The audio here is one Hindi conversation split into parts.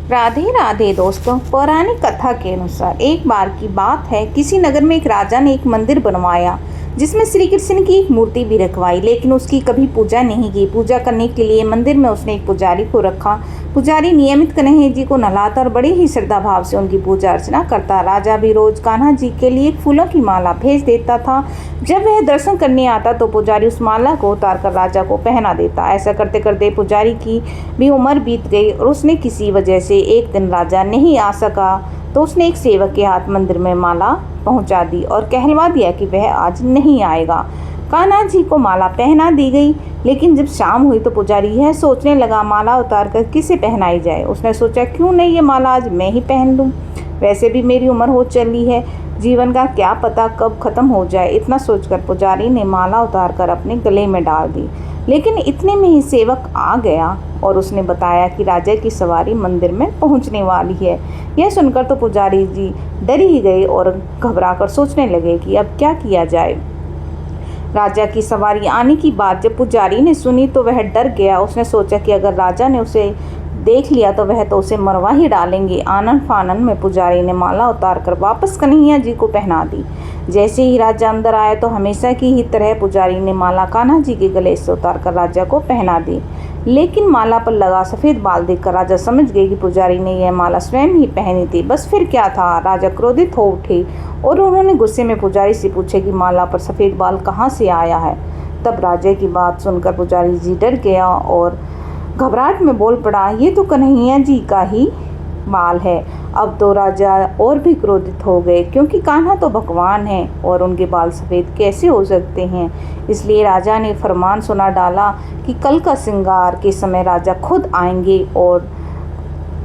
राधे राधे दोस्तों। पौराणिक कथा के अनुसार एक बार की बात है, किसी नगर में एक राजा ने एक मंदिर बनवाया जिसमें श्री कृष्ण की एक मूर्ति भी रखवाई, लेकिन उसकी कभी पूजा नहीं की। पूजा करने के लिए मंदिर में उसने एक पुजारी को रखा। पुजारी नियमित कन्हैया जी को नहलाता और बड़ी ही श्रद्धा भाव से उनकी पूजा अर्चना करता। राजा भी रोज कान्हा जी के लिए फूलों की माला भेज देता था। जब वह दर्शन करने आता तो पुजारी उस माला को उतार कर राजा को पहना देता। ऐसा करते करते पुजारी की भी उम्र बीत गई और उसने किसी वजह से एक दिन राजा नहीं आ सका तो उसने एक सेवक के हाथ मंदिर में माला पहुंचा दी और कहलवा दिया कि वह आज नहीं आएगा। कान्हा जी को माला पहना दी गई, लेकिन जब शाम हुई तो पुजारी यह सोचने लगा माला उतार कर किसे पहनाई जाए। उसने सोचा क्यों नहीं ये माला आज मैं ही पहन लूं, वैसे भी मेरी उम्र हो चली है, जीवन का क्या पता कब खत्म हो जाए। इतना सोचकर पुजारी ने माला उतार कर अपने गले में डाल दी, लेकिन इतने में ही सेवक आ गया और उसने बताया कि राजा की सवारी मंदिर में पहुंचने वाली है। यह सुनकर तो पुजारी जी डर ही गए और घबराकर सोचने लगे कि अब क्या किया जाए। राजा की सवारी आने की बात जब पुजारी ने सुनी तो वह डर गया। उसने सोचा कि अगर राजा ने उसे देख लिया तो वह तो उसे मरवा ही डालेंगे। आनन फानन में पुजारी ने माला उतार कर वापस कन्हैया जी को पहना दी। जैसे ही राजा अंदर आया तो हमेशा की ही तरह पुजारी ने माला कान्हा जी के गले से उतार कर राजा को पहना दी, लेकिन माला पर लगा सफ़ेद बाल देखकर राजा समझ गए कि पुजारी ने यह माला स्वयं ही पहनी थी। बस फिर क्या था, राजा क्रोधित हो उठे और उन्होंने गुस्से में पुजारी से पूछा कि माला पर सफ़ेद बाल कहाँ से आया है। तब राजा की बात सुनकर पुजारी जी डर गया और घबराहट में बोल पड़ा, ये तो कन्हैया जी का ही बाल है। अब तो राजा और भी क्रोधित हो गए, क्योंकि कान्हा तो भगवान है और उनके बाल सफ़ेद कैसे हो सकते हैं। इसलिए राजा ने फरमान सुना डाला कि कल का श्रृंगार के समय राजा खुद आएंगे और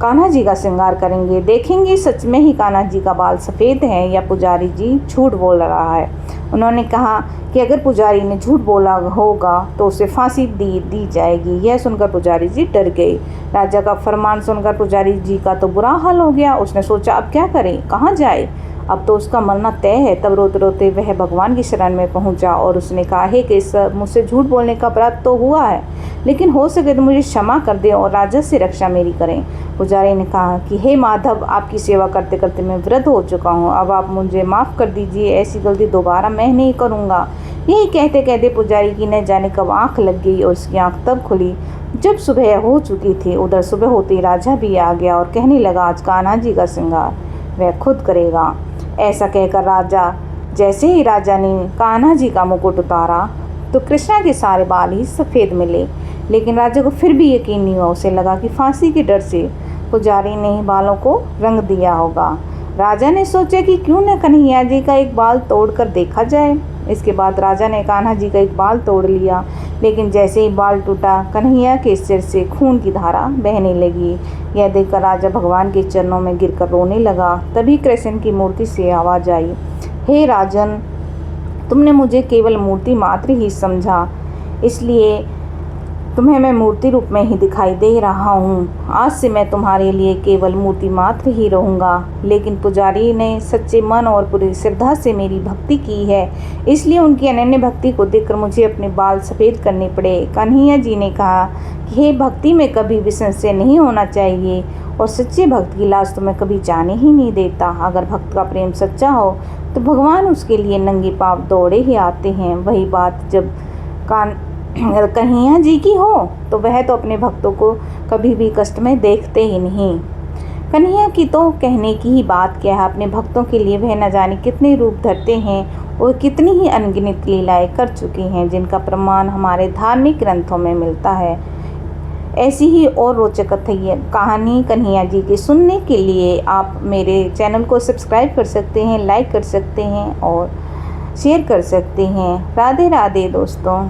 कान्हा जी का श्रृंगार करेंगे। देखेंगे सच में ही कान्हा जी का बाल सफ़ेद है या पुजारी जी झूठ बोल रहा है। उन्होंने कहा कि अगर पुजारी ने झूठ बोला होगा तो उसे फांसी दी जाएगी। यह सुनकर पुजारी जी डर गए। राजा का फरमान सुनकर पुजारी जी का तो बुरा हाल हो गया। उसने सोचा अब क्या करें, कहाँ जाए, अब तो उसका मरना तय है। तब रोते रोते वह भगवान की शरण में पहुंचा और उसने कहा है कि मुझसे झूठ बोलने का अपराध तो हुआ है, लेकिन हो सके तो मुझे क्षमा कर दें और राजा से रक्षा मेरी करें। पुजारी ने कहा कि हे माधव, आपकी सेवा करते करते मैं वृद्ध हो चुका हूँ, अब आप मुझे माफ़ कर दीजिए, ऐसी गलती दोबारा मैं नहीं करूँगा। यही कहते कहते पुजारी की न जाने कब आँख लग गई और उसकी आँख तब खुली जब सुबह हो चुकी थी। उधर सुबह होते ही राजा भी आ गया और कहने लगा आज कान्हा जी का श्रृंगार वह खुद करेगा। ऐसा कहकर जैसे ही राजा ने कान्हा जी का मुकुट उतारा तो कृष्णा के सारे बाल ही सफ़ेद मिले, लेकिन राजा को फिर भी यकीन नहीं हुआ। उसे लगा कि फांसी के डर से पुजारी ने ही बालों को रंग दिया होगा। राजा ने सोचा कि क्यों न कन्हैया जी का एक बाल तोड़कर देखा जाए। इसके बाद राजा ने कान्हा जी का एक बाल तोड़ लिया, लेकिन जैसे ही बाल टूटा कन्हैया के सिर से खून की धारा बहने लगी। यह देखकर राजा भगवान के चरणों में गिरकर रोने लगा। तभी कृष्ण की मूर्ति से आवाज़ आई, हे राजन, तुमने मुझे केवल मूर्ति मात्र ही समझा, इसलिए तुम्हें मैं मूर्ति रूप में ही दिखाई दे रहा हूँ। आज से मैं तुम्हारे लिए केवल मूर्ति मात्र ही रहूँगा। लेकिन पुजारी ने सच्चे मन और पूरी श्रद्धा से मेरी भक्ति की है, इसलिए उनकी अनन्य भक्ति को देखकर मुझे अपने बाल सफ़ेद करने पड़े। कन्हैया जी ने कहा कि हे भक्ति में कभी भी संशय नहीं होना चाहिए और सच्चे भक्त की लाज तो मैं कभी जाने ही नहीं देता। अगर भक्त का प्रेम सच्चा हो तो भगवान उसके लिए नंगे पाँव दौड़े ही आते हैं। वही बात जब कन्हैया जी की हो तो वह तो अपने भक्तों को कभी भी कष्ट में देखते ही नहीं। कन्हैया की तो कहने की ही बात क्या है, अपने भक्तों के लिए वह न जाने कितने रूप धरते हैं और कितनी ही अनगिनत लीलाएं कर चुके हैं, जिनका प्रमाण हमारे धार्मिक ग्रंथों में मिलता है। ऐसी ही और रोचक कहानी कन्हैया जी की सुनने के लिए आप मेरे चैनल को सब्सक्राइब कर सकते हैं, लाइक कर सकते हैं और शेयर कर सकते हैं। राधे राधे दोस्तों।